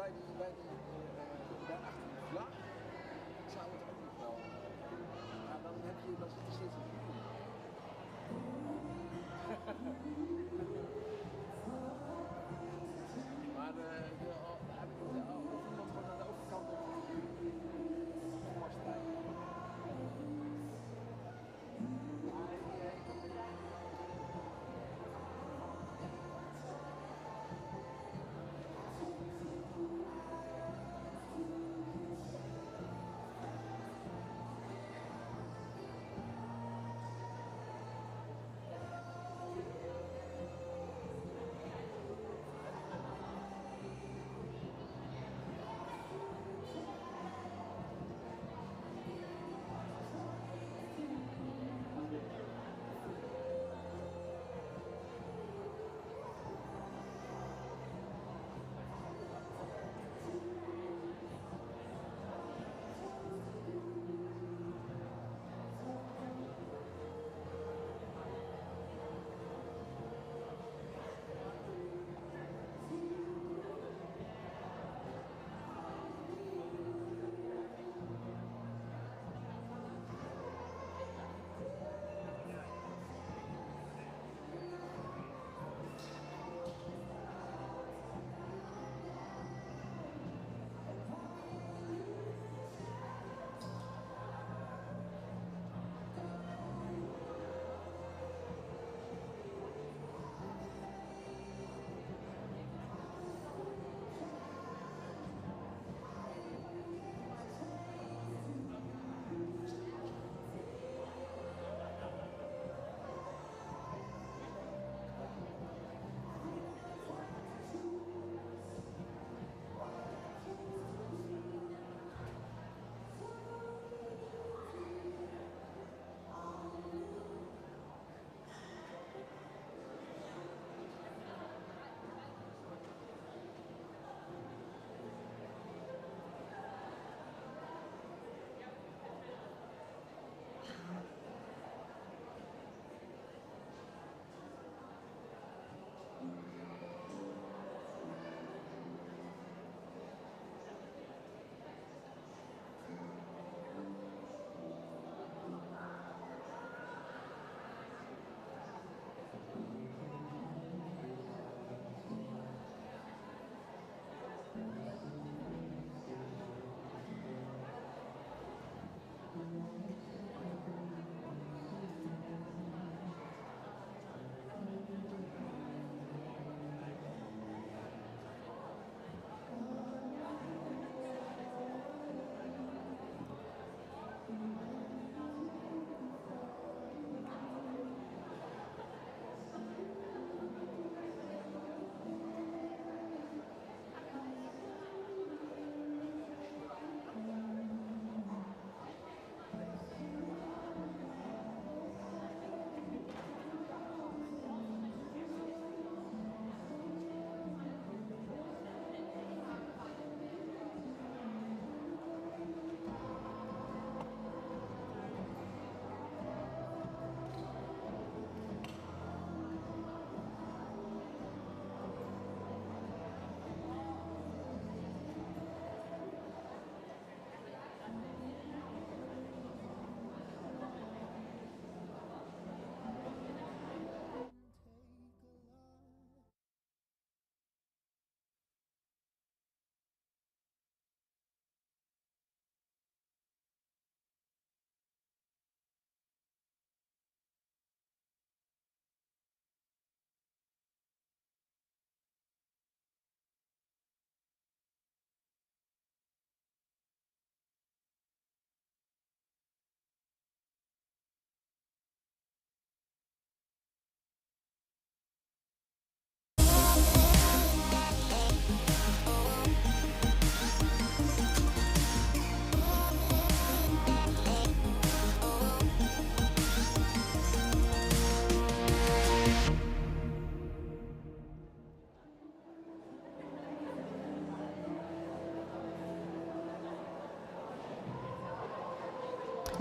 bij achter de vlag zou het ook nog wel. Maar dan heb je dat steeds een maar heb ik iemand gewoon aan de overkant op voorstrijden.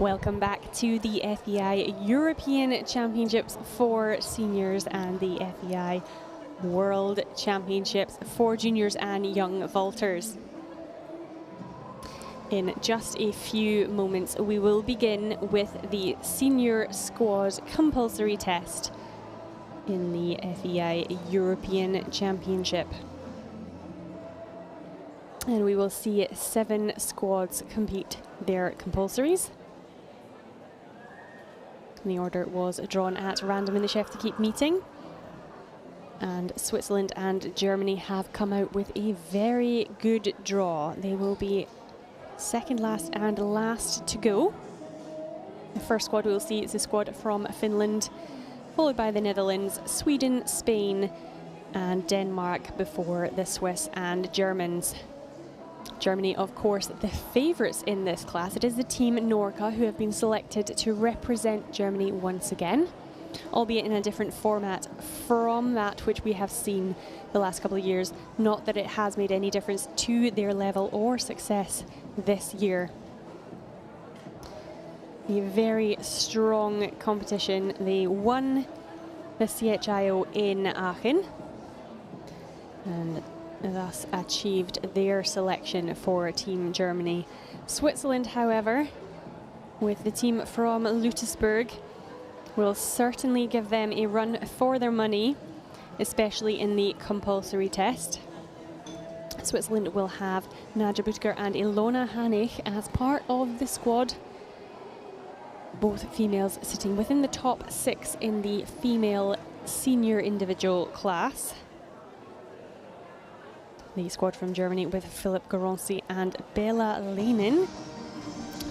Welcome back to the FEI European Championships for seniors and the FEI World Championships for juniors and young vaulters. In just a few moments, we will begin with the senior squad compulsory test in the FEI European Championship. And we will see 7 squads compete their compulsories. The order was drawn at random in the Chef to Keep meeting. And Switzerland and Germany have come out with a very good draw. They will be second last and last to go. The first squad we'll see is the squad from Finland, followed by the Netherlands, Sweden, Spain and Denmark before the Swiss and Germans. Germany, of course, the favourites in this class. It is the team Norca who have been selected to represent Germany once again, albeit in a different format from that which we have seen the last couple of years. Not that it has made any difference to their level or success this year. A very strong competition. They won the CHIO in Aachen and thus achieved their selection for Team Germany. Switzerland, however, with the team from Lutesburg, will certainly give them a run for their money, especially in the compulsory test. Switzerland will have Nadja Butker and Ilona Hanich as part of the squad. Both females sitting within the top 6 in the female senior individual class. The squad from Germany with Philipp Goronsi and Bela Lenin,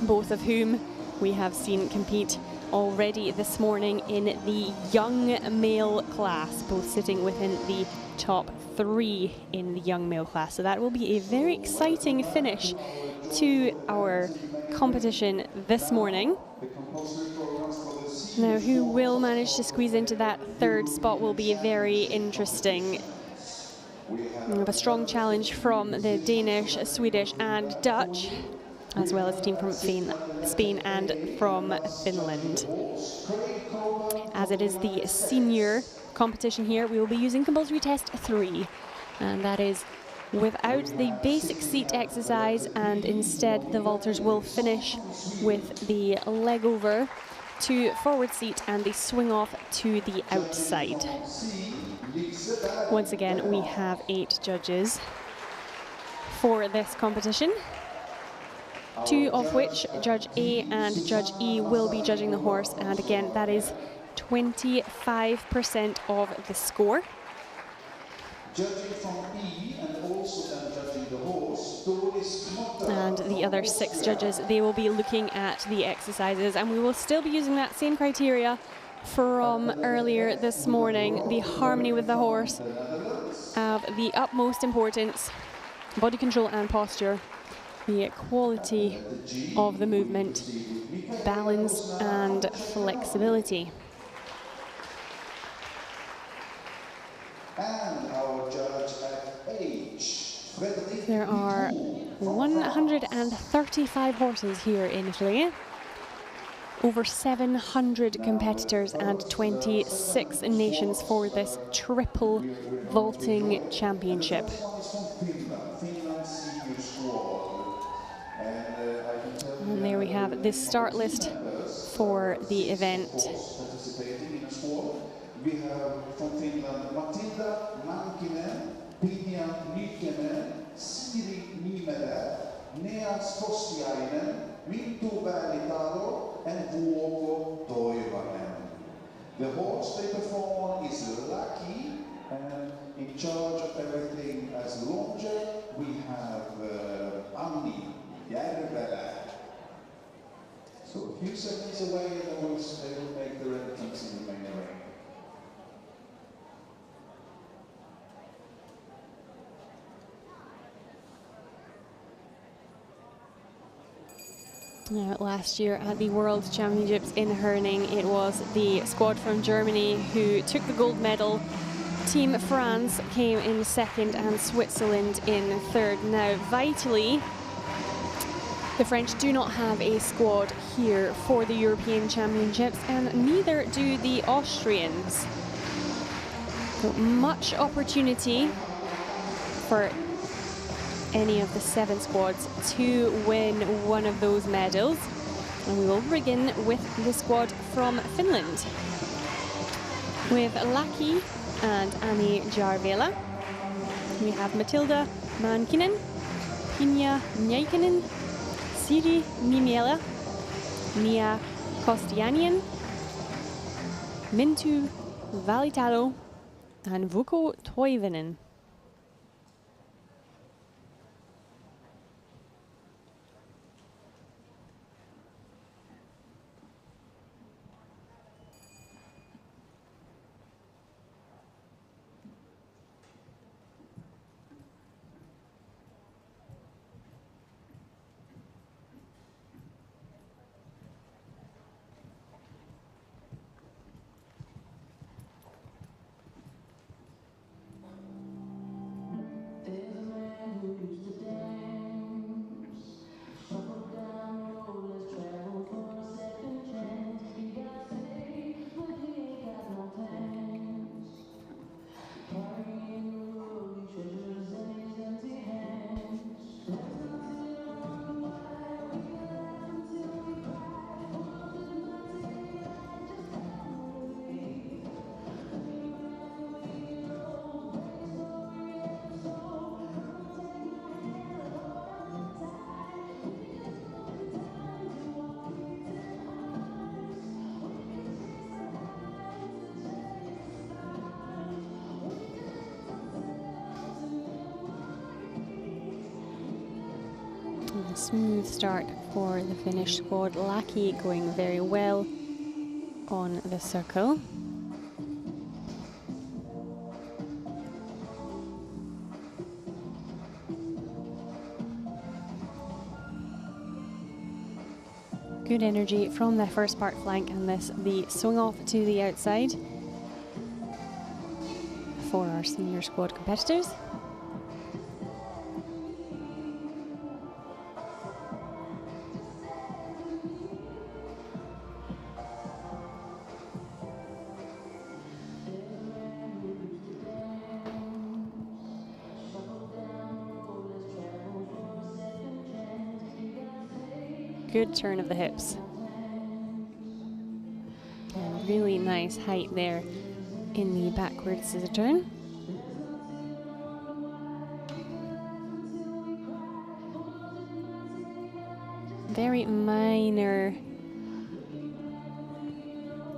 both of whom we have seen compete already this morning in the young male class, both sitting within the top 3 in the young male class. So that will be a very exciting finish to our competition this morning. Now, who will manage to squeeze into that 3rd spot will be very interesting. We have a strong challenge from the Danish, Swedish and Dutch, as well as the team from Spain and from Finland. As it is the senior competition here, we will be using compulsory test 3, and that is without the basic seat exercise, and instead the vaulters will finish with the leg over to forward seat and the swing off to the outside. Once again, we have 8 judges for this competition, 2 of which, Judge A and Judge E, will be judging the horse, and again that is 25% of the score. Judging from E and also then judging the horse, and the other 6 judges, they will be looking at the exercises, and we will still be using that same criteria from earlier this morning. The harmony with the horse of the utmost importance, body control and posture, the quality of the movement, balance and flexibility. And our judge at H. There are 135 horses here in Italy, over 700 competitors and 26 nations for this triple vaulting championship. And there we have the start list for the event. We have from Finland Matilda Mankinen, Pinja Nykenen, Siri Niemela, Nea Stostiainen, Minttu Välitallo, and Vuoko Toivanen. The horse they perform is Lucky, and in charge of everything as launcher we have Anni Järvelä. So a few seconds away, and they will make their entrance in the main arena. Now, last year at the World Championships in Herning, it was the squad from Germany who took the gold medal. Team France came in 2nd and Switzerland in 3rd. Now, vitally, the French do not have a squad here for the European Championships, and neither do the Austrians. So much opportunity for any of the 7 squads to win one of those medals. And we will begin with the squad from Finland, with Laki and Anni Jarvela. We have Matilda Mankinen, Pinja Njäikinen, Siri Nimiela, Mia Kostianian, Mintu Valitalo, and Vuko Toivonen. A smooth start for the Finnish squad. Laki going very well on the circle. Good energy from the first part flank, and this the swing off to the outside for our senior squad competitors. Good turn of the hips. And really nice height there in the backward scissor turn. Very minor,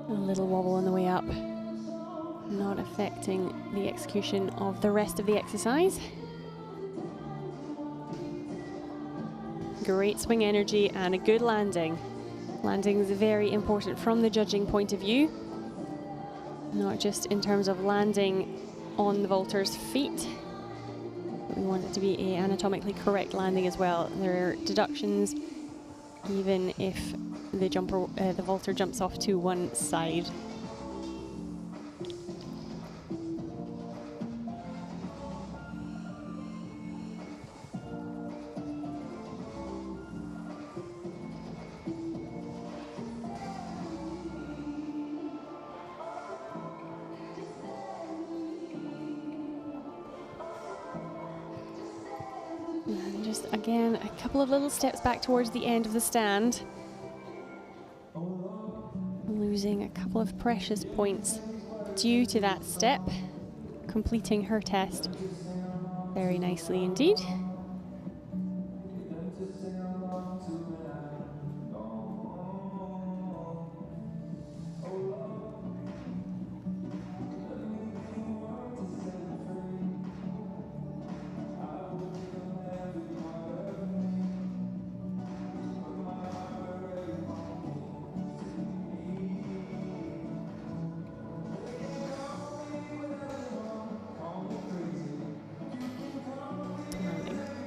a little wobble on the way up, not affecting the execution of the rest of the exercise. Great swing energy and a good landing. Landing is very important from the judging point of view, not just in terms of landing on the vaulter's feet, but we want it to be an anatomically correct landing as well. There are deductions even if the vaulter jumps off to one side. And just again, a couple of little steps back towards the end of the stand. Losing a couple of precious points due to that step. Completing her test very nicely indeed.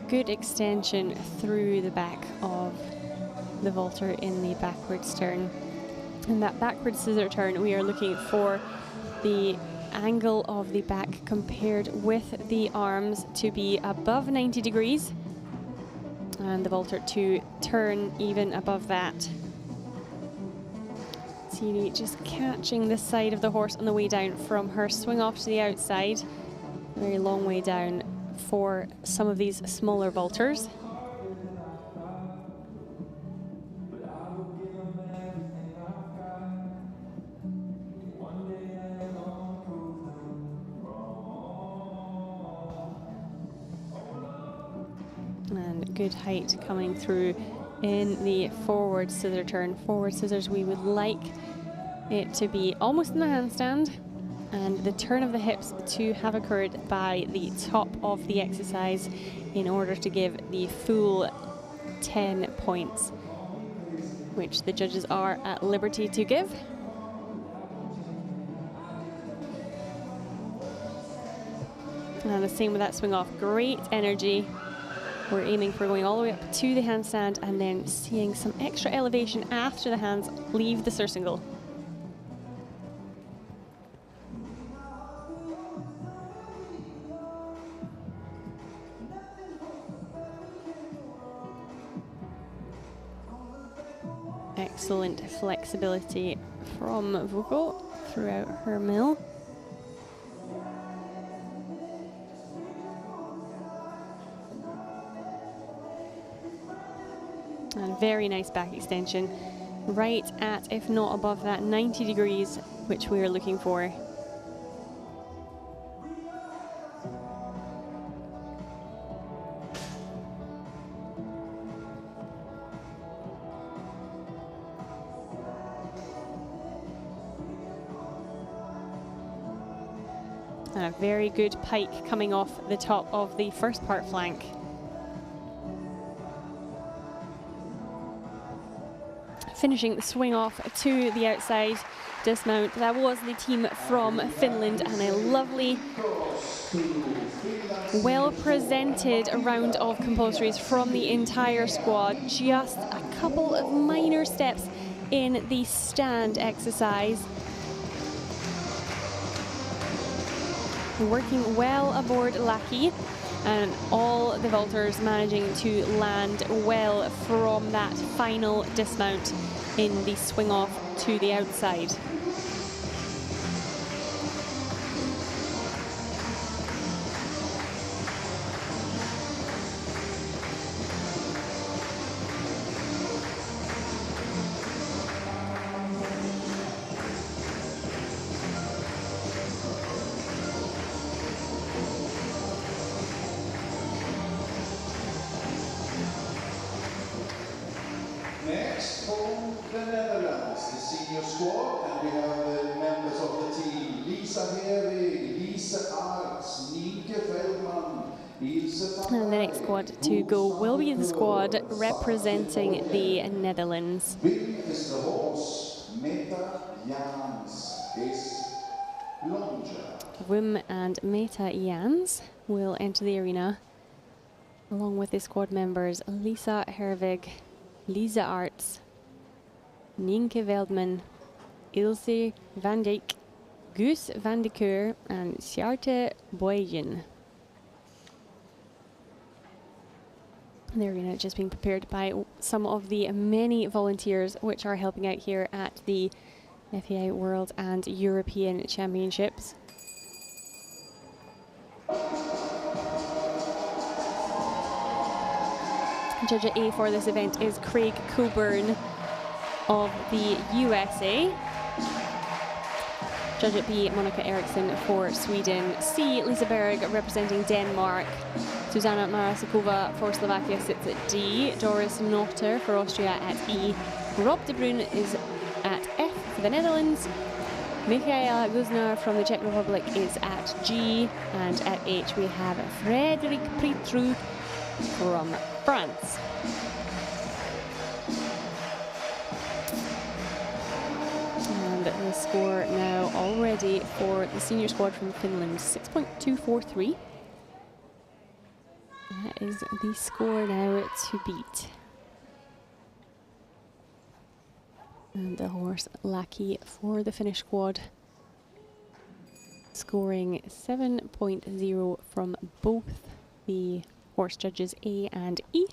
Good extension through the back of the vaulter in the backwards turn. In that backward scissor turn, we are looking for the angle of the back compared with the arms to be above 90 degrees and the vaulter to turn even above that. Siri just catching the side of the horse on the way down from her swing off to the outside. Very long way down for some of these smaller vaulters. And good height coming through in the forward scissor turn. Forward scissors, we would like it to be almost in the handstand, and the turn of the hips to have occurred by the top of the exercise in order to give the full 10 points, which the judges are at liberty to give. And the same with that swing off. Great energy. We're aiming for going all the way up to the handstand and then seeing some extra elevation after the hands leave the surcingle. Excellent flexibility from Vogel throughout her mill. And very nice back extension, right at, if not above that, 90 degrees, which we are looking for. And a very good pike coming off the top of the first part flank. Finishing the swing off to the outside dismount. That was the team from Finland, and a lovely, well presented round of compulsories from the entire squad. Just a couple of minor steps in the stand exercise. Working well aboard Lackey, and all the vaulters managing to land well from that final dismount in the swing off to the outside. Next, from the Netherlands, the senior squad, and we have the members of the team: Lisa Herwig, Lisa Arts, Nienke Veldman, Ilse van. And the next squad to go will be the squad representing the Netherlands. Winning is the horse, Meta Jans is Longer. Wim and Meta Jans will enter the arena, along with the squad members Lisa Herwig, Lisa Arts, Nienke Veldman, Ilse van Dijk, Guus van de Keur, and Sjarte Boyen. The arena just being prepared by some of the many volunteers which are helping out here at the FEI World and European Championships. Judge at A for this event is Craig Coburn of the USA. Judge at B, Monica Eriksson for Sweden. C, Lisa Berg representing Denmark. Susanna Marasakova for Slovakia sits at D. Doris Notter for Austria at E. Rob de Bruyn is at F for the Netherlands. Michaela Guznar from the Czech Republic is at G. And at H we have Frédéric Pritrou from France. And the score now already for the senior squad from Finland, 6.243. That is the score now to beat. And the horse Lackey for the Finnish squad, scoring 7.0 from both the horse judges A and E.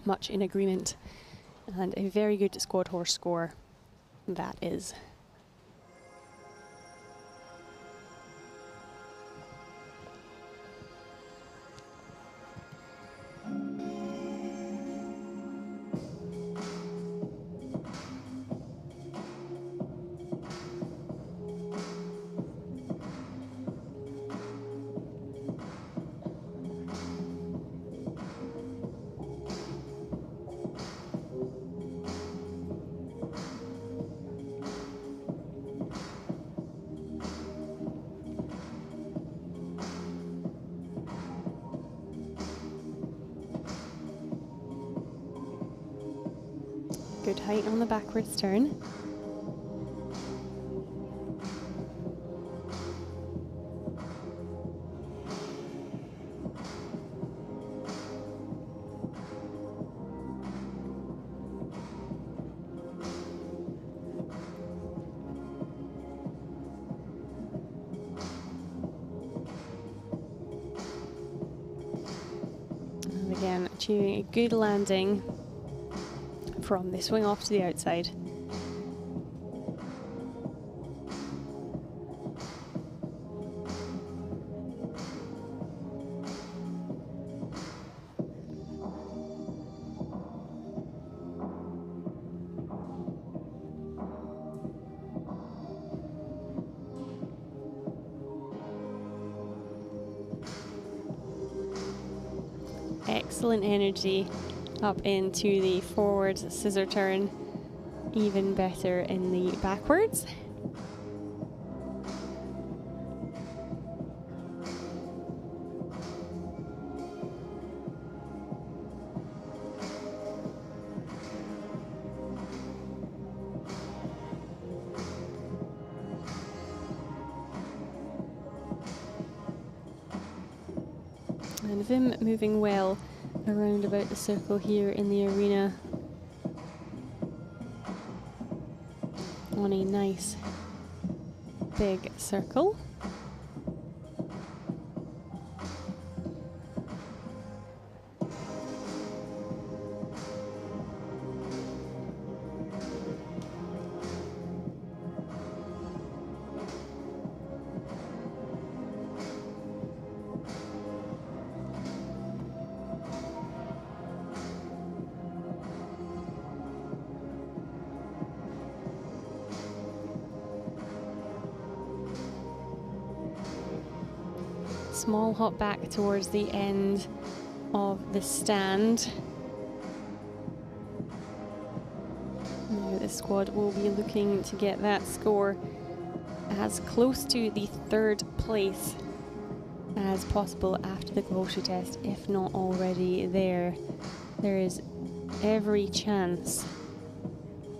Much in agreement, and a very good squad horse score. that is. Good height on the backwards turn. And again, achieving a good landing from the swing off to the outside. Excellent energy up into the forward scissor turn, even better in the backwards. And Vim moving well around about the circle here in the arena on a nice big circle. Small hop back towards the end of the stand. Now the squad will be looking to get that score as close to the third place as possible after the compulsory test, if not already there. There is every chance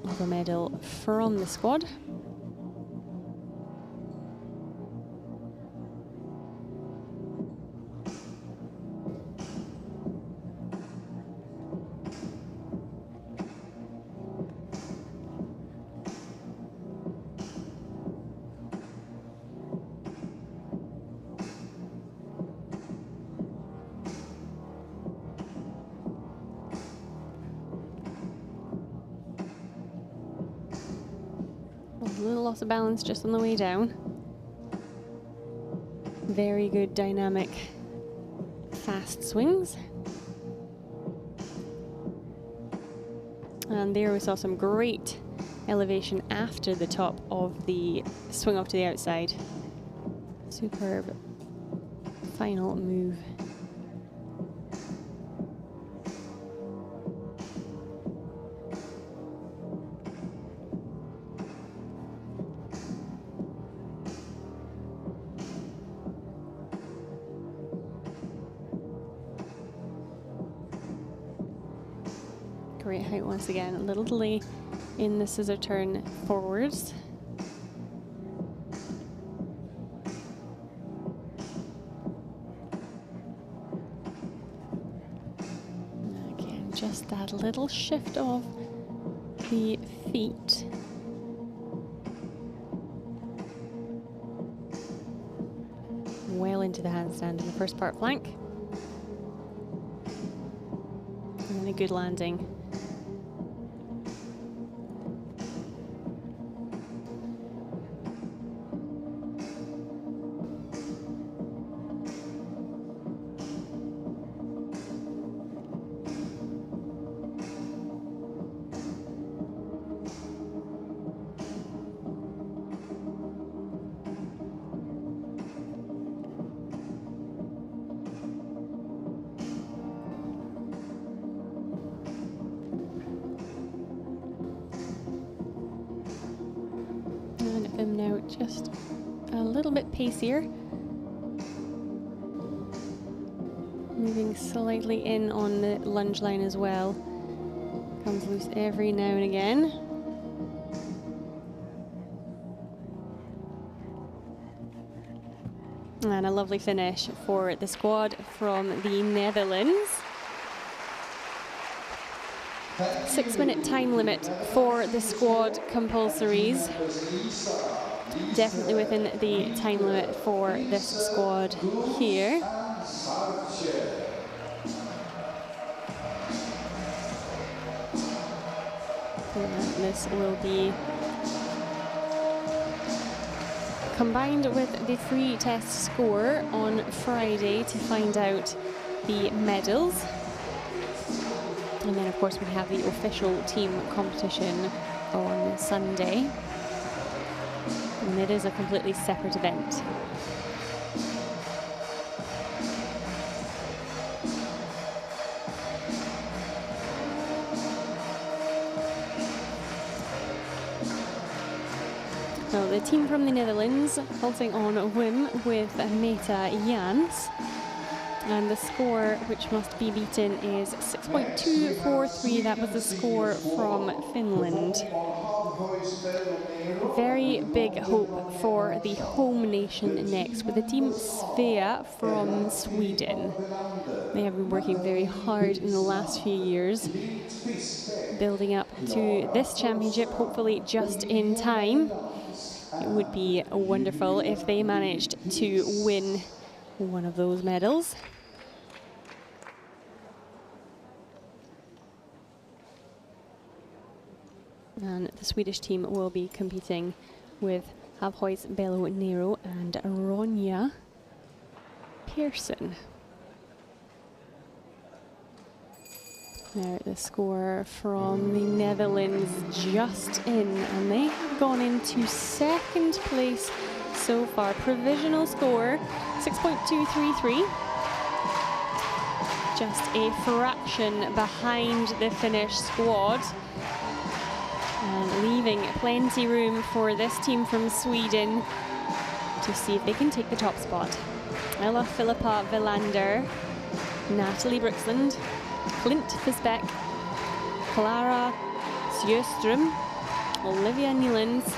of a medal from the squad. A little loss of balance just on the way down. Very good dynamic, fast swings. And there we saw some great elevation after the top of the swing off to the outside. Superb final move. Great height once again, a little delay in the scissor turn forwards. Again, just that little shift of the feet. Well into the handstand in the first part flank. And then a good landing. just a little bit pacier. Moving slightly in on the lunge line as well. Comes loose every now and again. And a lovely finish for the squad from the Netherlands. 6-minute time limit for the squad compulsories. Definitely within the time limit for this squad here. And this will be combined with the free test score on Friday to find out the medals. And then, of course, we have the official team competition on Sunday. And it is a completely separate event. So the team from the Netherlands halting on a whim with Meta Jans. And the score which must be beaten is 6.243. That was the score from Finland. Very big hope for the home nation next with the team FEI from Sweden. They have been working very hard in the last few years, building up to this championship, hopefully just in time. It would be wonderful if they managed to win one of those medals. And the Swedish team will be competing with Havhois Belo Nero and Ronja Pearson. Now the score from the Netherlands just in, and they have gone into second place so far. Provisional score 6.233. Just a fraction behind the Finnish squad. And leaving plenty room for this team from Sweden to see if they can take the top spot. Ella Filippa Velander, Natalie Brooksland, Clint Fisbeck, Clara Sjöström, Olivia Nylands,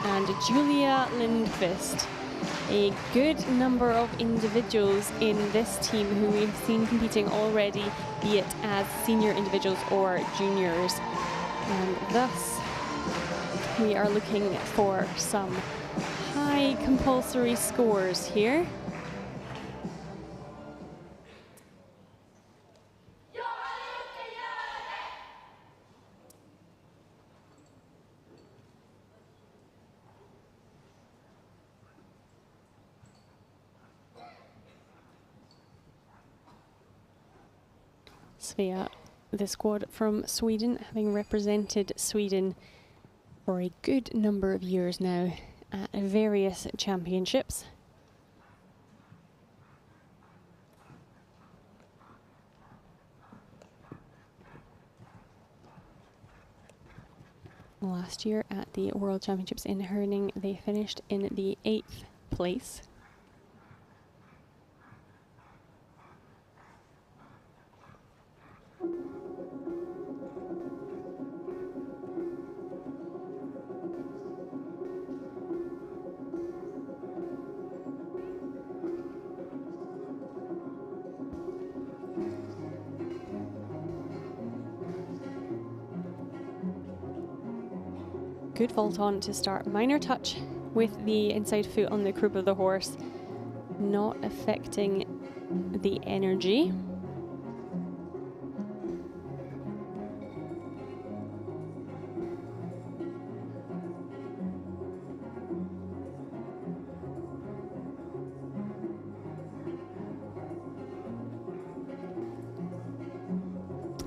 and Julia Lindqvist. A good number of individuals in this team who we've seen competing already, be it as senior individuals or juniors. And thus, we are looking for some high compulsory scores here. Svea, the squad from Sweden, having represented Sweden for a good number of years now at various championships. Last year at the World Championships in Herning, they finished in the 8th place. Good vault on to start. Minor touch with the inside foot on the croup of the horse, not affecting the energy.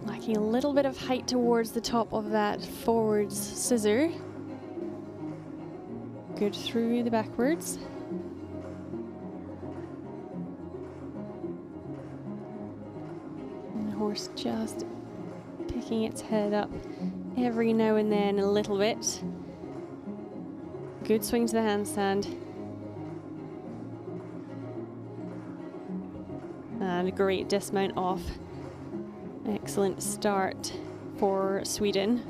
Lacking a little bit of height towards the top of that forwards scissor. Good through the backwards. And the horse just picking its head up every now and then a little bit. good swing to the handstand. And a great dismount off. Excellent start for Sweden.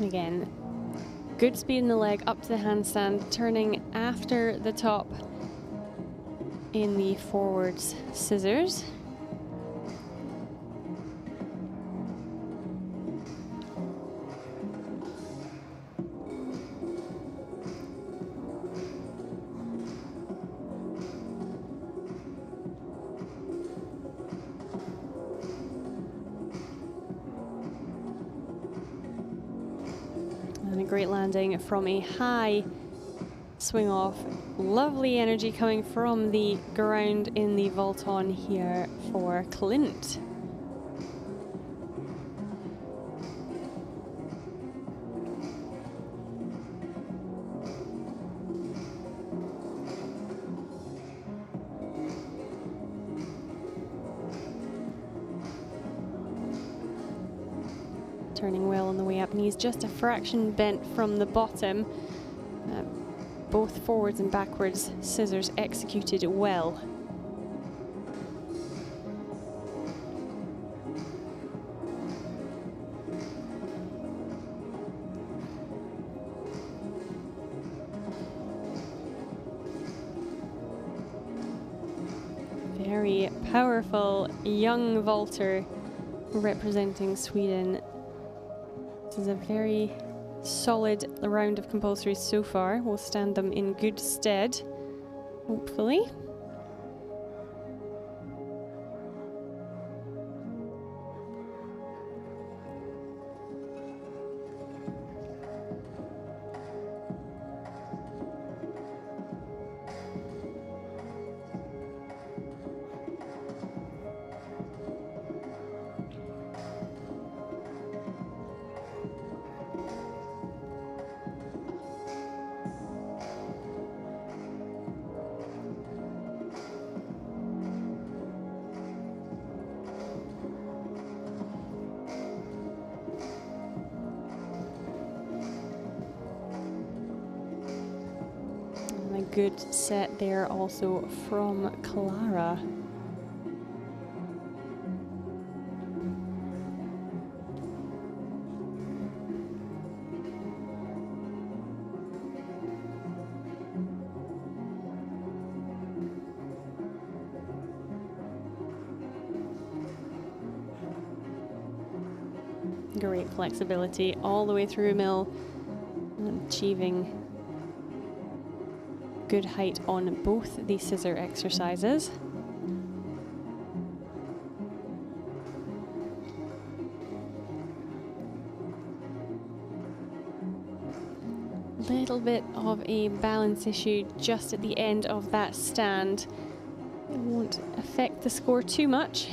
Again, good speed in the leg up to the handstand, turning after the top in the forwards scissors. And a great landing from a high swing off. Lovely energy coming from the ground in the vault on here for Clint. Turning well on the way up, knees just a fraction bent from the bottom. Both forwards and backwards scissors executed well. Very powerful young vaulter representing Sweden. This is a very solid round of compulsory so far. Will stand them in good stead, hopefully. Good set there also from Clara. Great flexibility all the way through mill, and achieving good height on both the scissor exercises. Little bit of a balance issue just at the end of that stand. It won't affect the score too much.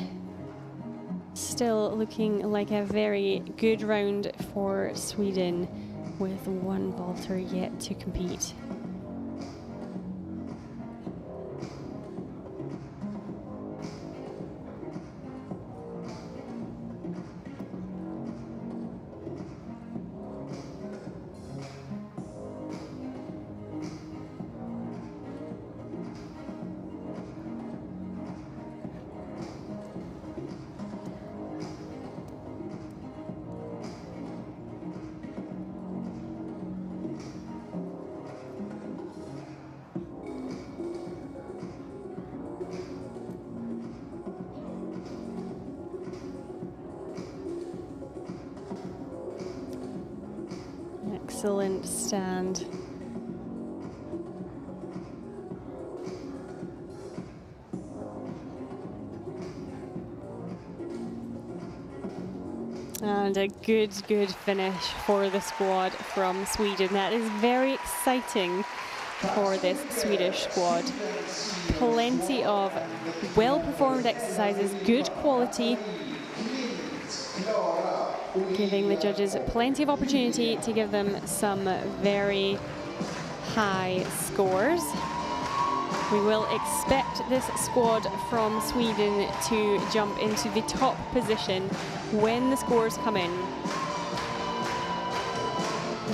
Still looking like a very good round for Sweden, with one vaulter yet to compete. Excellent stand. And a good finish for the squad from Sweden. That is very exciting for this Swedish squad. plenty of well-performed exercises, good quality, giving the judges plenty of opportunity to give them some very high scores. We will expect this squad from Sweden to jump into the top position when the scores come in.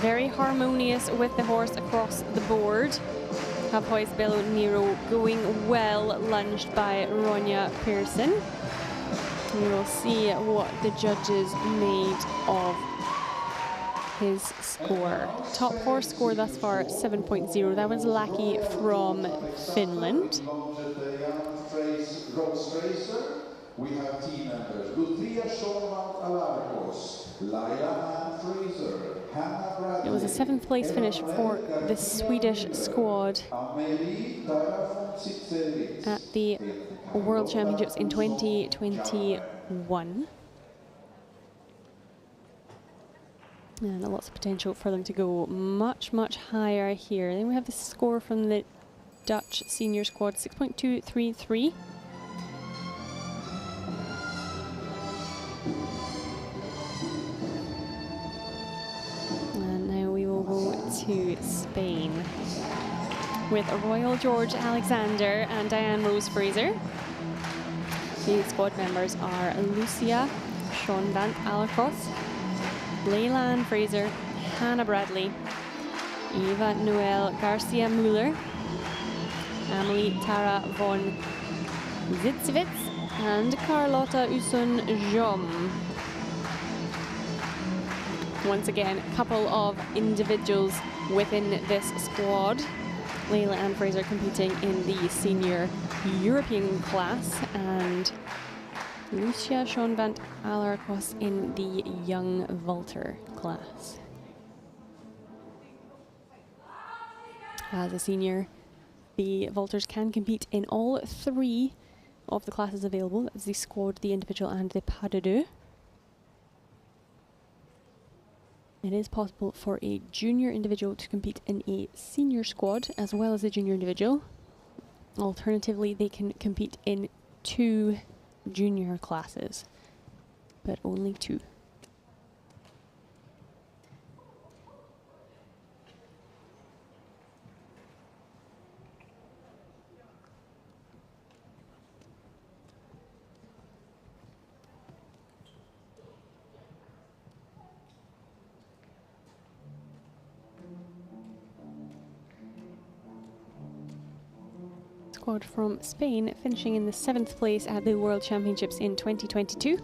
Very harmonious with the horse across the board. Havhois Bello Nero going well, lunged by Ronja Pearson. We will see what the judges made of his score. Top horse score thus far, 7.0. That was Lackey from Finland. We have team members Luthia Shorvant Alarkos, Laila Ann Fraser, Hannah Bradley. It was a 7th place finish for the Swedish squad at the World Championships in 2021. And lots of potential for them to go much, much higher here. Then we have the score from the Dutch senior squad, 6.233. And now we will go to Spain with Royal George Alexander and Diane Rose Fraser. The squad members are Lucia Shonvant Alakos, Leila Ann Fraser, Hannah Bradley, Eva Noel Garcia Muller, Amelie Tara von Zitzewitz, and Carlotta Usun Jom. Once again, a couple of individuals within this squad. Leila Ann Fraser competing in the senior European class, and Lucia Shonvant Alarkos in the young vaulter class. As a senior, the vaulters can compete in all 3 of the classes available. That's the squad, the individual, and the pas de deux. It is possible for a junior individual to compete in a senior squad as well as a junior individual. Alternatively, they can compete in 2 junior classes, but only 2. Squad from Spain finishing in the 7th place at the World Championships in 2022.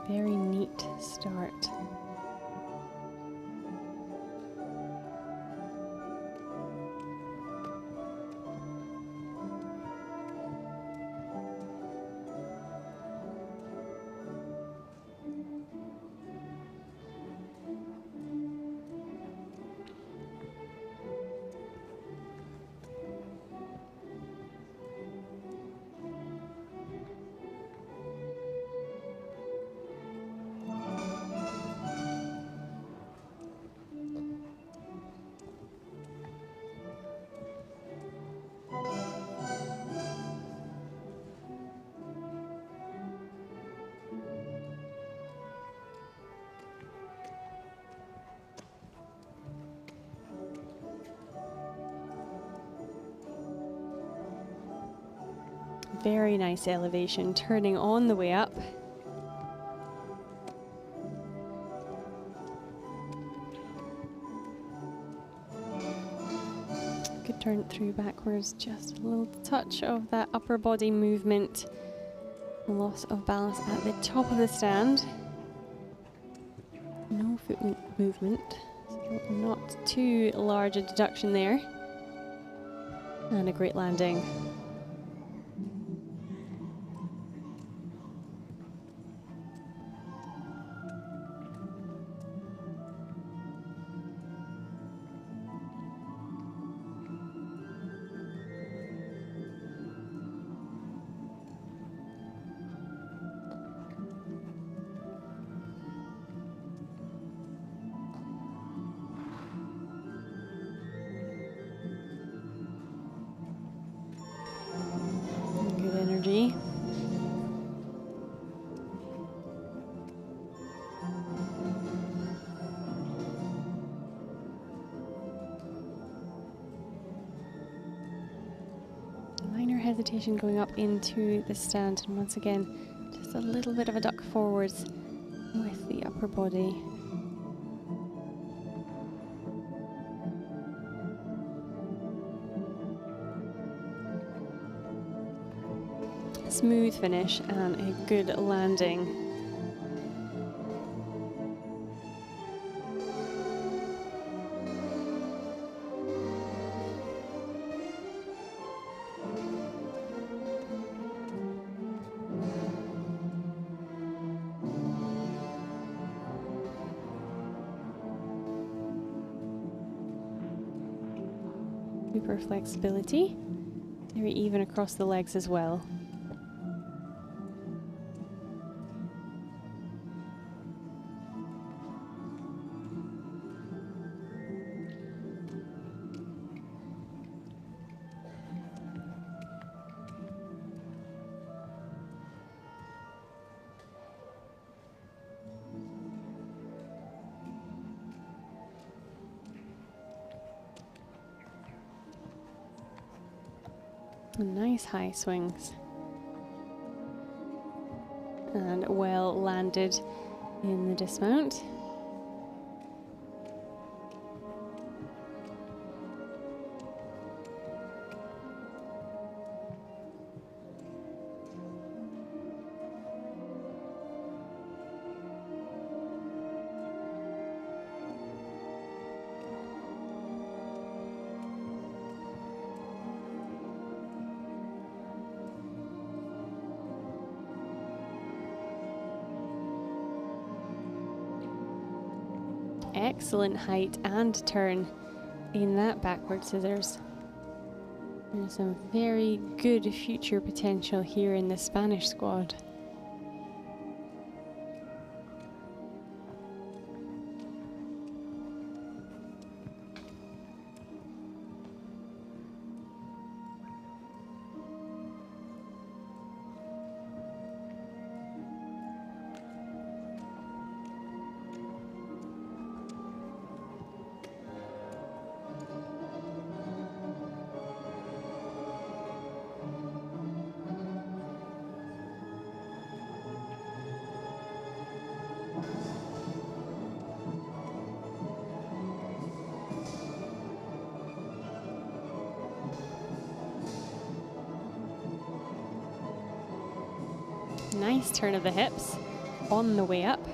Very neat start. Very nice elevation, turning on the way up. Good turn through backwards, just a little touch of that upper body movement. Loss of balance at the top of the stand. No foot movement, so not too large a deduction there. And a great landing. hesitation going up into the stand, and once again, just a little bit of a duck forwards with the upper body. Smooth finish and a good landing. Super flexibility, very even across the legs as well. Nice high swings and well landed in the dismount. Excellent height and turn in that backward scissors. There's some very good future potential here in the Spanish squad. Nice turn of the hips on the way up.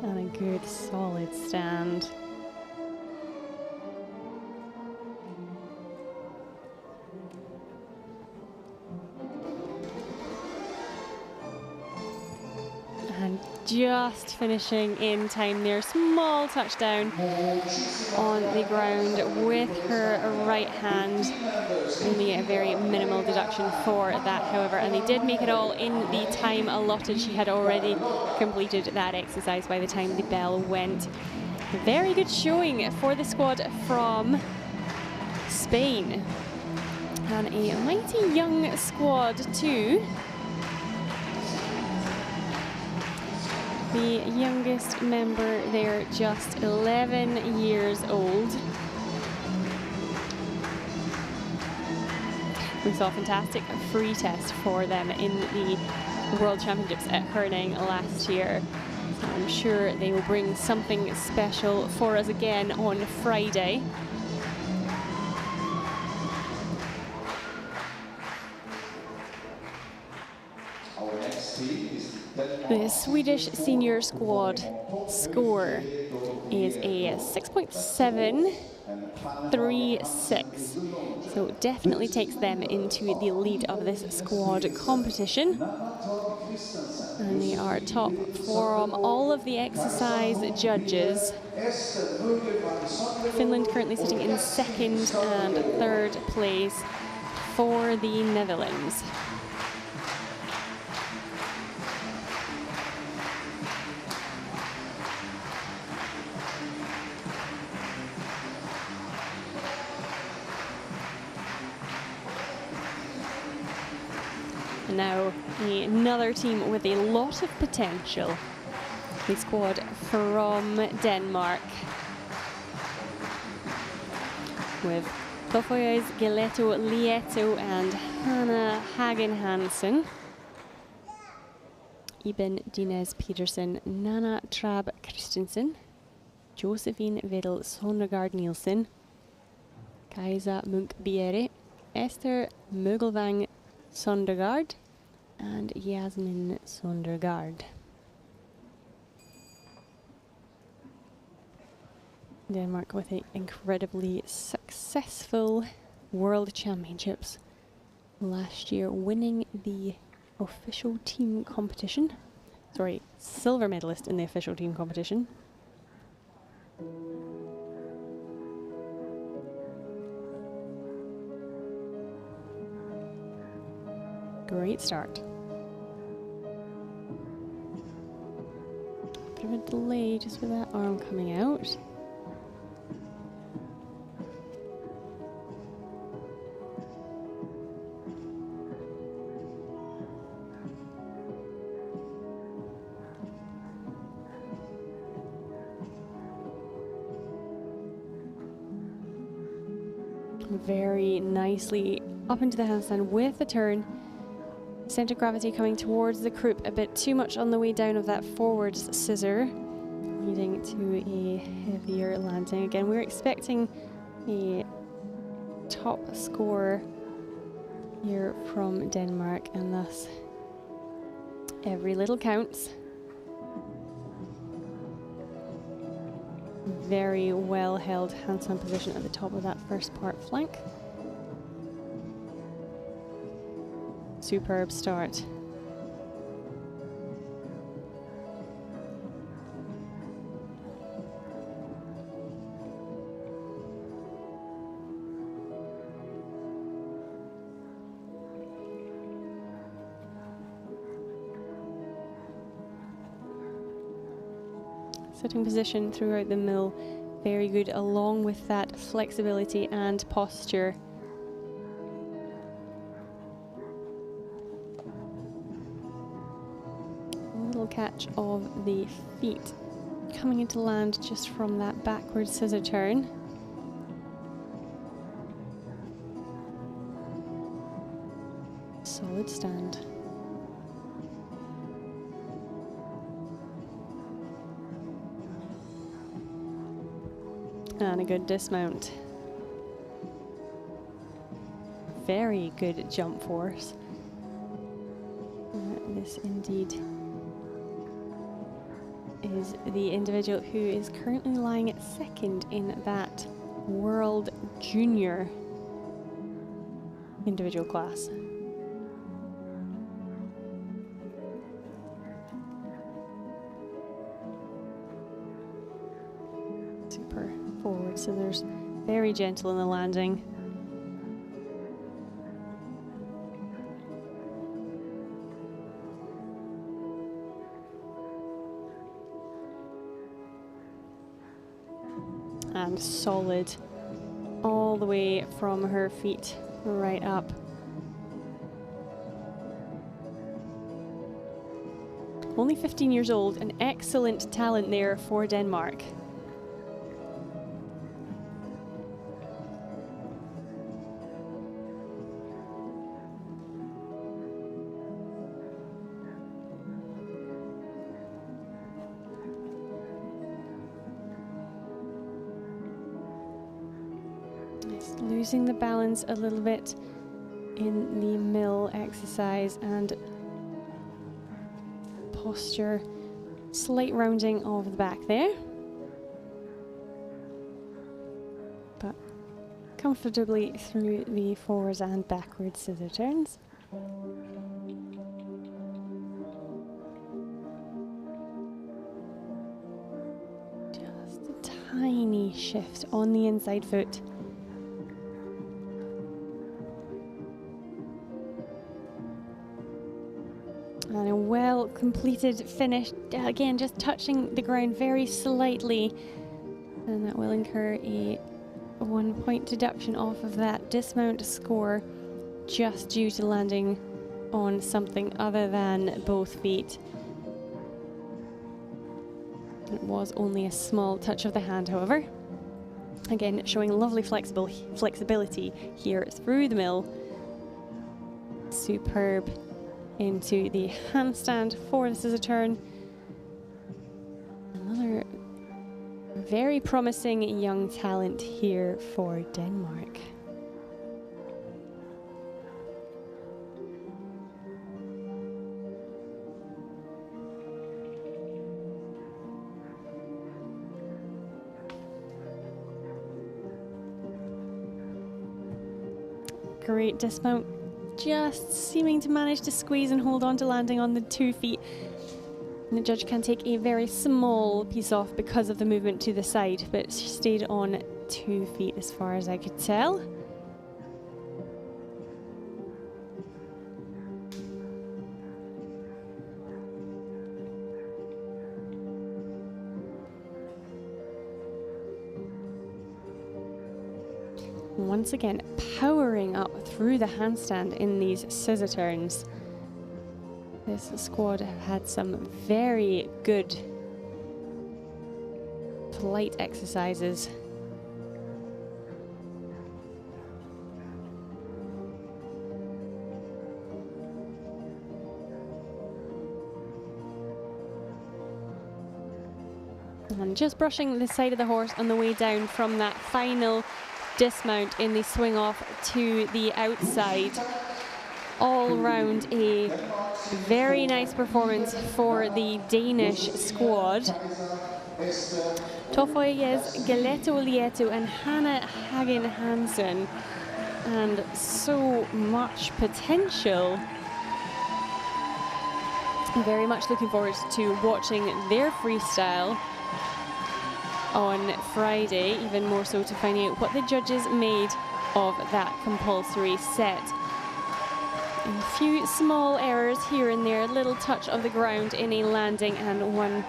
And a good solid stand. Just finishing in time there. Small touchdown on the ground with her right hand. Only a very minimal deduction for that, however, and they did make it all in the time allotted. She had already completed that exercise by the time the bell went. Very good showing for the squad from Spain. And a mighty young squad too. The youngest member there, just 11 years old. We saw a fantastic free test for them in the World Championships at Herning last year. So I'm sure they will bring something special for us again on Friday. The Swedish senior squad score is a 6.736, so definitely takes them into the lead of this squad competition. And they are top from all of the exercise judges. Finland currently sitting in second and third place for the Netherlands. now another team with a lot of potential. The squad from Denmark, with Tofoyes Giletto Lieto and Hannah Hagen Hansen, Iben Dines Petersen, Nana Trab Christensen, Josephine Vedel Sondergaard Nielsen, Kaisa Munk Biere, Esther Mögelvang Sondergaard, and Yasmin Sondergaard. Denmark with an incredibly successful World Championships last year, winning the official team competition. Sorry, silver medalist in the official team competition. Great start. Bit of a delay just with that arm coming out. Very nicely up into the handstand with the turn. Centre of gravity coming towards the croup a bit too much on the way down of that forwards scissor, leading to a heavier landing. Again, we're expecting a top score here from Denmark, and thus every little counts. Very well held handstand position at the top of that first part flank. Superb start. Sitting position throughout the mill, very good, along with that flexibility and posture. A little catch of the feet coming into land just from that backward scissor turn. Solid stand. And a good dismount. Very good jump force. This indeed is the individual who is currently lying at second in that World Junior individual class. Super forward scissors, very gentle in the landing. And solid all the way from her feet right up. Only 15 years old, an excellent talent there for Denmark. Losing the balance a little bit in the mill exercise and posture. Slight rounding of the back there, but comfortably through the forwards and backwards scissor turns. Just a tiny shift on the inside foot. And a well completed finish, again just touching the ground very slightly, and that will incur a 1 point deduction off of that dismount score just due to landing on something other than both feet. It was only a small touch of the hand, however. Again, showing lovely flexibility here through the mill. Superb into the handstand for the scissor turn. Another very promising young talent here for Denmark. Great dismount, just seeming to manage to squeeze and hold on to landing on the 2 feet. And the judge can take a very small piece off because of the movement to the side, but she stayed on 2 feet as far as I could tell. Once again, powering up through the handstand in these scissor turns. This squad have had some very good flight exercises. And just brushing the side of the horse on the way down from that final dismount in the swing off to the outside. All round a very nice performance for the Danish squad. Tofoyes, Galeto Lieto and Hannah Hagen Hansen. And so much potential. Very much looking forward to watching their freestyle on Friday, even more so to finding out what the judges made of that compulsory set. A few small errors here and there, a little touch of the ground in a landing and one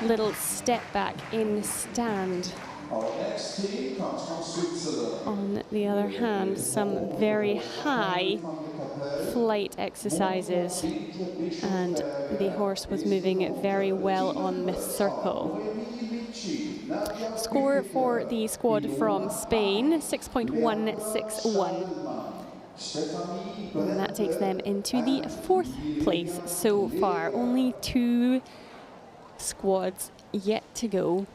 little step back in stand. Our next team comes from Switzerland. On the other hand, some very high flight exercises, and the horse was moving very well on the circle. Score for the squad from Spain, 6.161. And that takes them into the 4th place so far. Only 2 squads yet to go.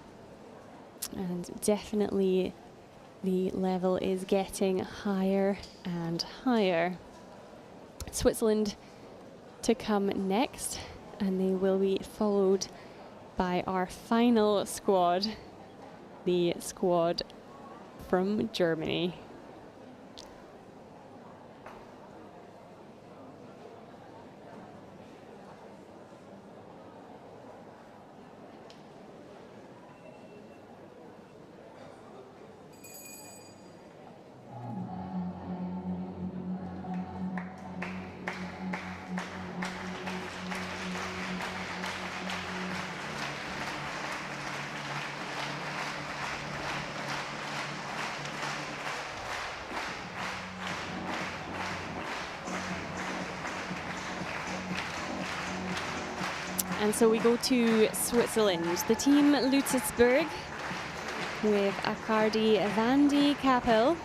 And definitely the level is getting higher and higher. Switzerland to come next, and they will be followed by our final squad, the squad from Germany. And so we go to Switzerland. The team Lutzensburg with Akardi Vandi Kappel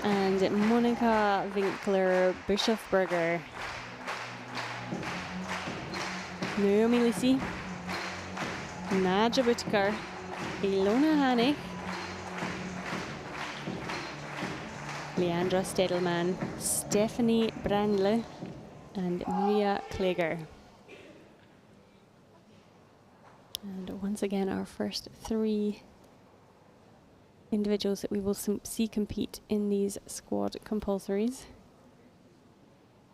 and Monika Winkler Bischofberger. Naomi Lissi, Nadja Butkar, Ilona Hannig, Leandra Stedelman, Stephanie Brandle, and Maria Kleger. And once again, our first 3 individuals that we will see compete in these squad compulsories.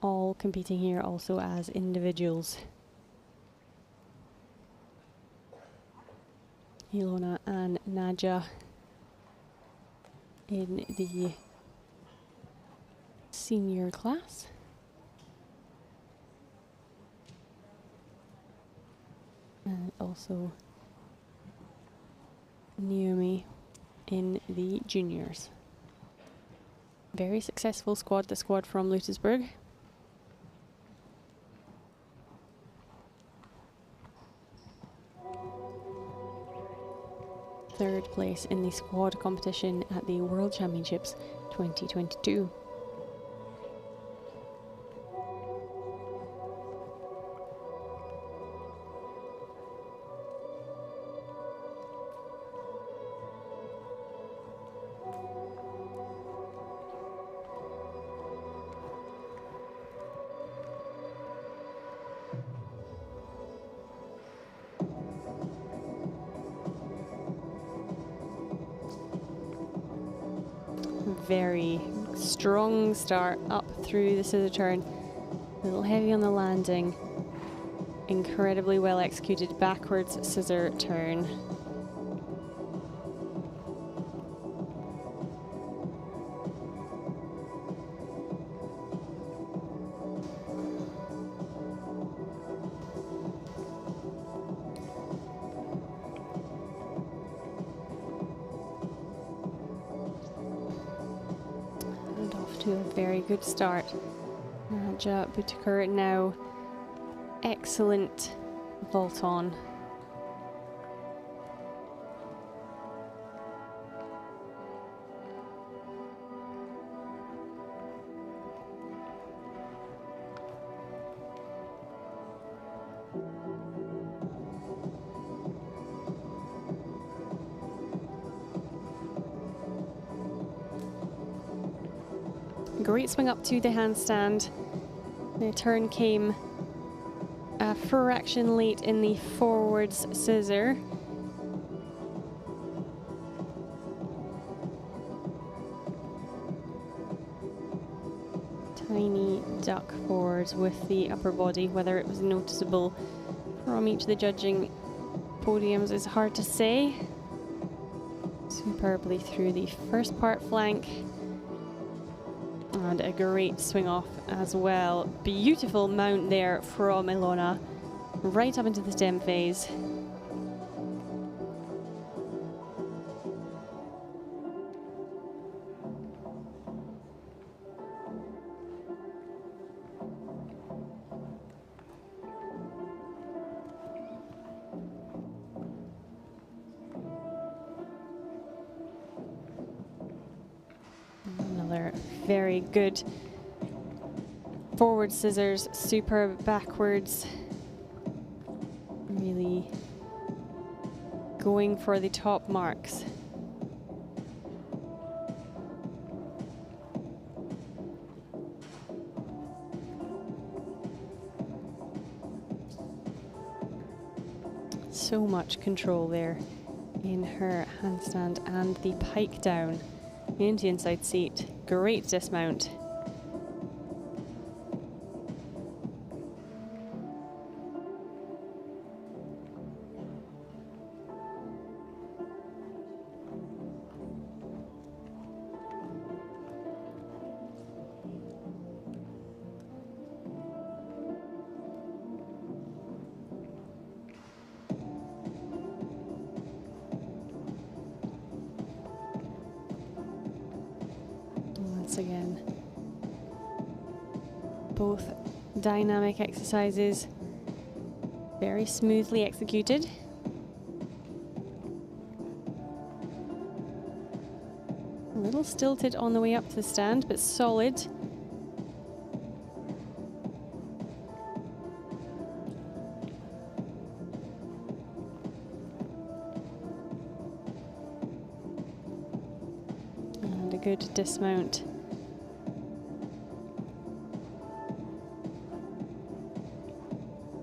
All competing here also as individuals. Ilona and Nadja in the senior class. And also Naomi in the juniors. Very successful squad, the squad from Lutzensburg. third place in the squad competition at the World Championships 2022. Very strong start up through the scissor turn. A little heavy on the landing. Incredibly well executed backwards scissor turn. To a very good start. Raja Buttiker now excellent vault on. Great swing up to the handstand. The turn came a fraction late in the forwards scissor. Tiny duck forwards with the upper body. Whether it was noticeable from each of the judging podiums is hard to say. Superbly through the first part flank. And a great swing off as well. Beautiful mount there from Ilona, right up into the stem phase. Another very good forward scissors, superb backwards. Really going for the top marks. So much control there in her handstand and the pike down into the inside seat. Great dismount. Once again, both dynamic exercises, very smoothly executed. A little stilted on the way up to the stand, but solid. And a good dismount.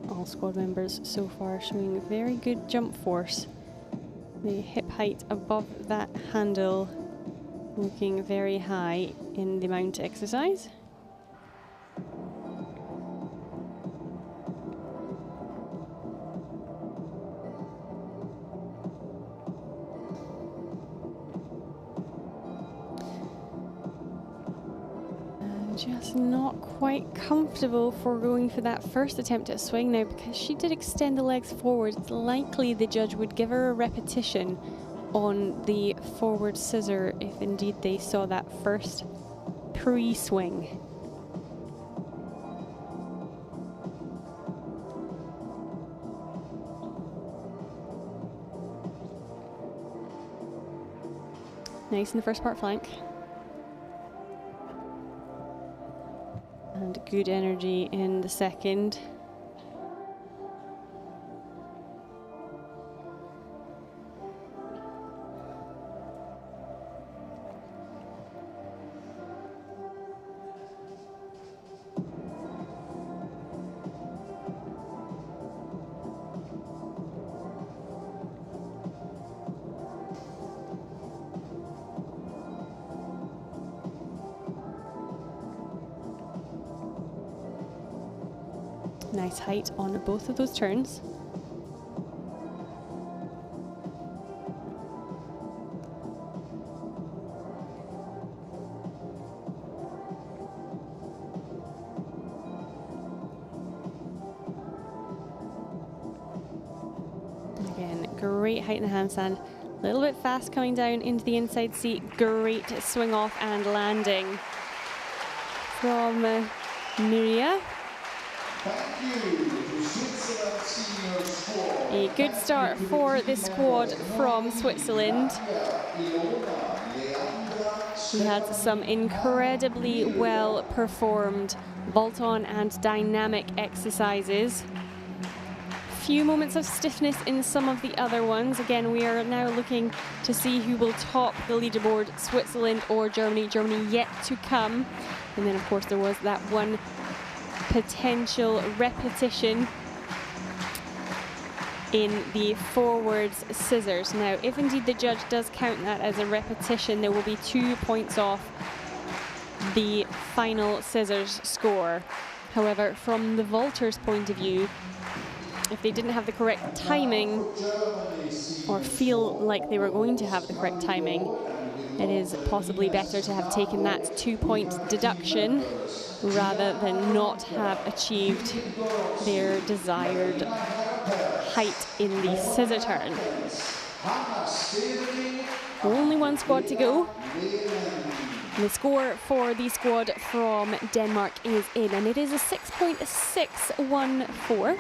All squad members so far showing very good jump force. The hip height above that handle looking very high in the mount exercise. Just not quite comfortable for going for that first attempt at a swing now, because she did extend the legs forward. It's likely the judge would give her a repetition on the forward scissor if indeed they saw that first pre-swing. Nice in the first part flank. And good energy in the second. Nice height on both of those turns. Again, great height in the handstand. A little bit fast coming down into the inside seat. Great swing off and landing from Miria. A good start for this squad from Switzerland. We had some incredibly well performed vault-on and dynamic exercises. Few moments of stiffness in some of the other ones. Again, we are now looking to see who will top the leaderboard, Switzerland or Germany. Germany yet to come. And then, of course, there was that one potential repetition in the forwards scissors. Now, if indeed the judge does count that as a repetition, there will be 2 points off the final scissors score. However, from the vaulter's point of view, if they didn't have the correct timing or feel like they were going to have the correct timing, it is possibly better to have taken that 2-point deduction rather than not have achieved their desired height in the scissor turn. Only one squad to go. The score for the squad from Denmark is in, and it is a 6.614.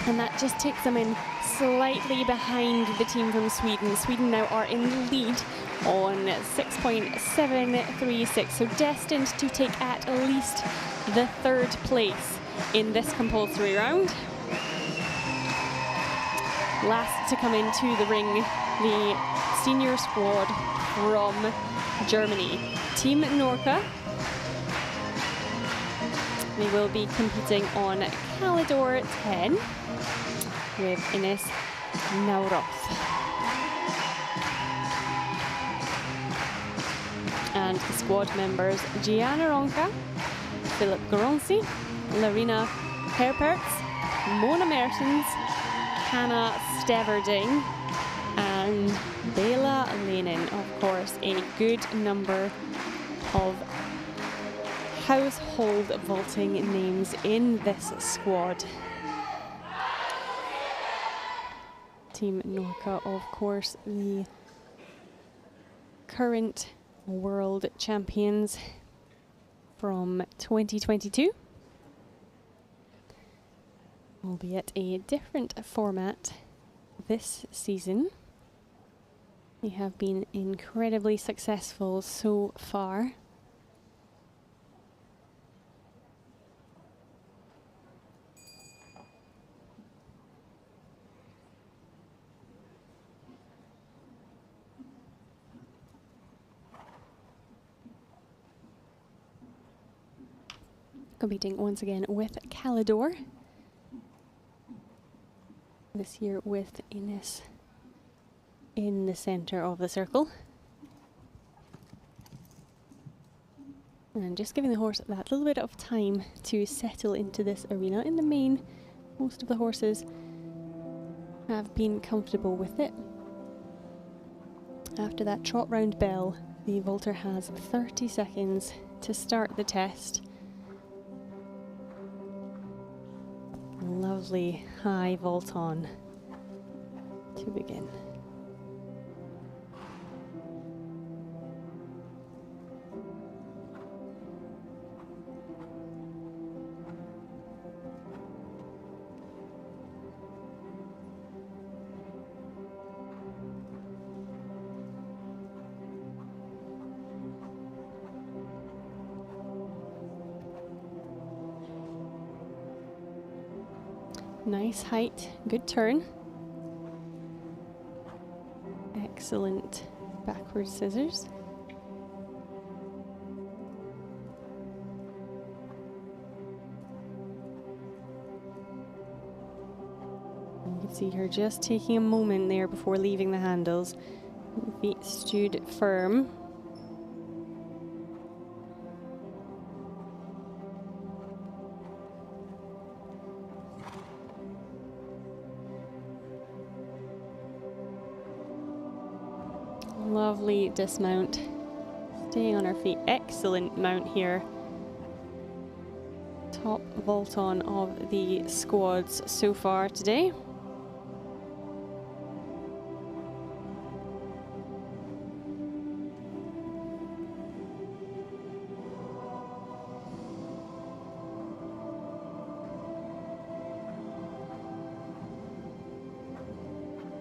And that just takes them in slightly behind the team from Sweden. Sweden now are in the lead on 6.736, so destined to take at least the 3rd place in this compulsory round. Last to come into the ring, the senior squad from Germany. Team Norca. They will be competing on Calidor 10 with Ines Nauroth. And the squad members: Gianna Ronka, Philip Goronsi, Larina Herperts, Mona Mertens, Hannah Steverding, and Bela Lenin. Of course, a good number of household vaulting names in this squad. Team Norca, of course, the current world champions from 2022, albeit a different format this season. They have been incredibly successful so far. Competing once again with Calidor. This year with Ines in the center of the circle. And just giving the horse that little bit of time to settle into this arena. In the main, most of the horses have been comfortable with it. After that trot round bell, the vaulter has 30 seconds to start the test. Lovely high vault on to begin. Nice height, good turn. Excellent backward scissors. You can see her just taking a moment there before leaving the handles. Feet stood firm. Lovely dismount. Staying on her feet. Excellent mount here. Top vault on of the squads so far today.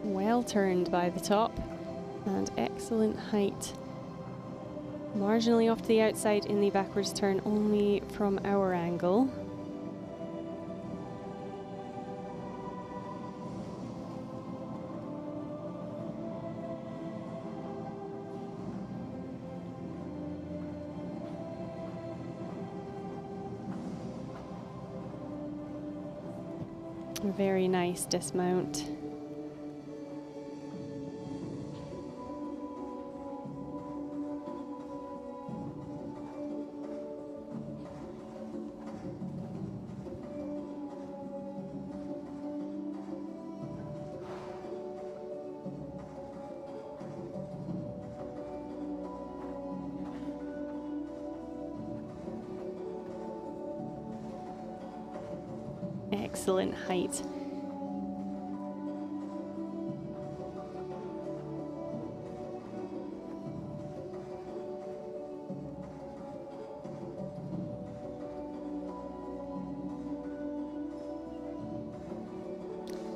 Well turned by the top and excellent height. Marginally off to the outside in the backwards turn only from our angle. Very nice dismount. Excellent height.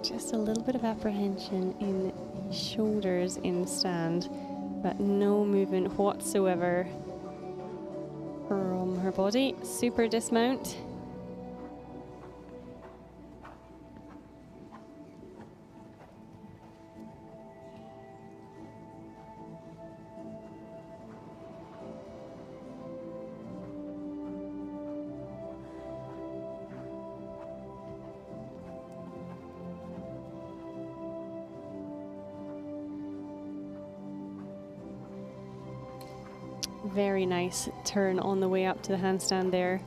Just a little bit of apprehension in the shoulders in stand, but no movement whatsoever from her body. Super dismount. Very nice turn on the way up to the handstand there.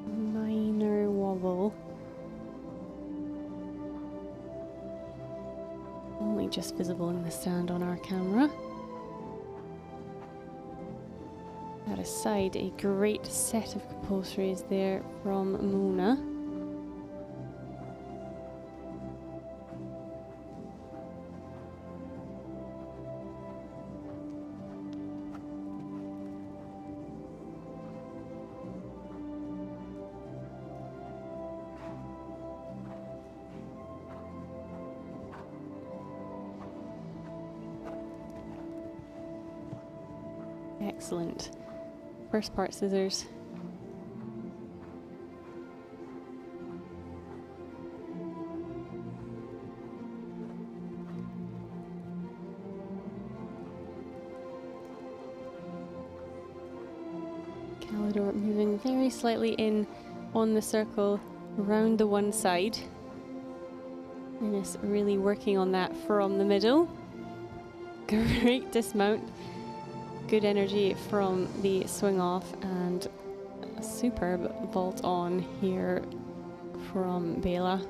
Minor wobble. Only just visible in the stand on our camera. Aside, a great set of compulsories there from Mona. Excellent. First part scissors. Calidor moving very slightly in on the circle around the one side. Ines really working on that from the middle. Great dismount. Good energy from the swing off and a superb vault on here from Bela.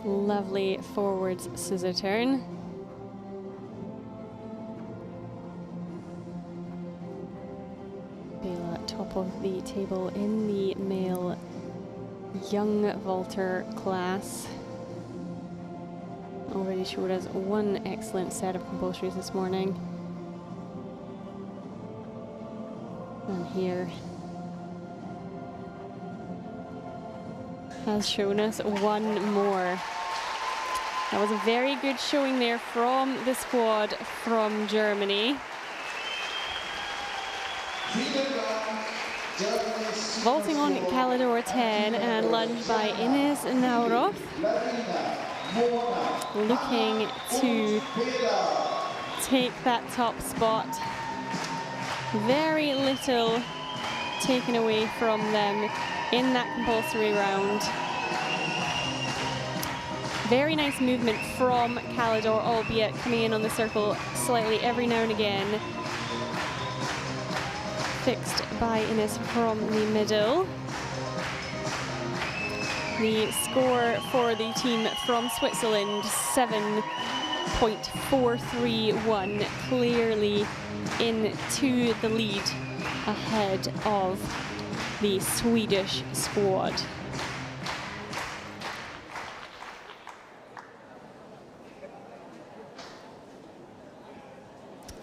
Lovely forwards scissor turn. Top of the table in the male young vaulter class. already showed us one excellent set of compulsories this morning. And here has shown us one more. That was a very good showing there from the squad from Germany. Vaulting on Calidor 10 and lunge by Ines Nauroth. Looking to take that top spot. Very little taken away from them in that compulsory round. Very nice movement from Calidor, albeit coming in on the circle slightly every now and again. Fixed by Ines from the middle. The score for the team from Switzerland, 7.431, clearly into the lead ahead of the Swedish squad.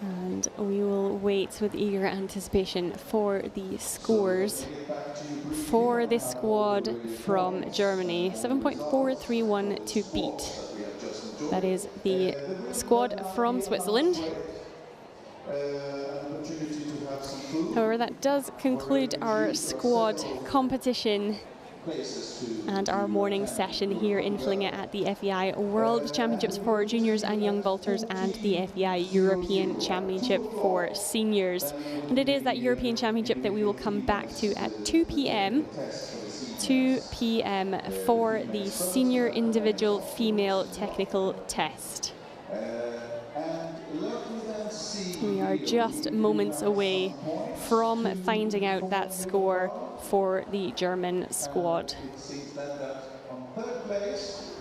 And we will wait with eager anticipation for the scores for this squad from Germany. 7.431 to beat. That is the squad from Switzerland. However, that does conclude our squad competition and our morning session here in Flyinge at the FEI World Championships for Juniors and Young Vaulters and the FEI European Championship for Seniors. And it is that European Championship that we will come back to at 2 p.m. 2 p.m. for the Senior Individual Female Technical Test. We are just moments away from finding out that score for the German squad. It seems that on third place,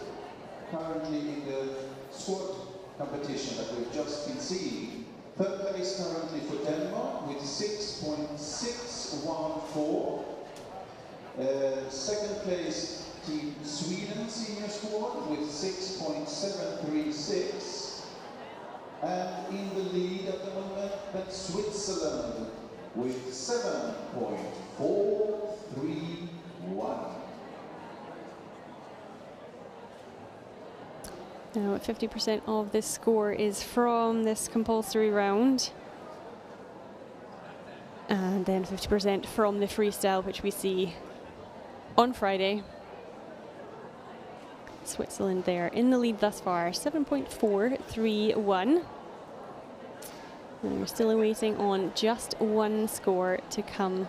currently in the squad competition that we've just been seeing, third place currently for Denmark with 6.614. Second place, Team Sweden senior squad with 6.736. And in the lead at the moment, that's Switzerland with 7.431. Now 50% of this score is from this compulsory round. And then 50% from the freestyle, which we see on Friday. Switzerland there in the lead thus far, 7.431. And we're still awaiting on just one score to come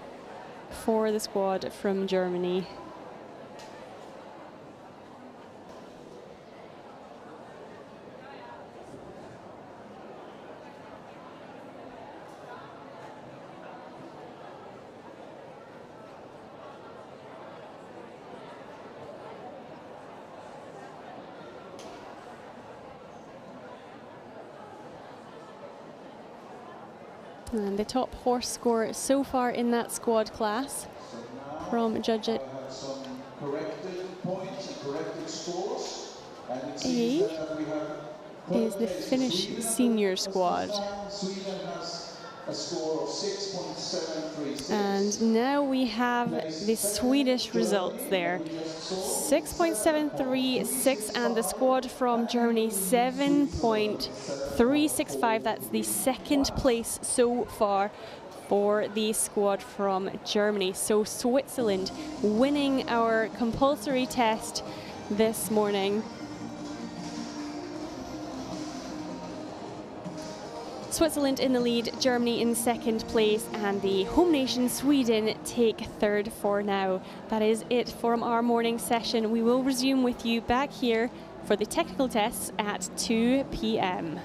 for the squad from Germany. And the top horse score so far in that squad class from judge at A is the Finnish senior squad. A score of 6.736. And now we have the Swedish results there. 6.736, and the squad from Germany 7.365. That's the second place so far for the squad from Germany. So Switzerland winning our compulsory test this morning. Switzerland in the lead, Germany in second place, and the home nation Sweden take third for now. That is it from our morning session. We will resume with you back here for the technical tests at 2 p.m.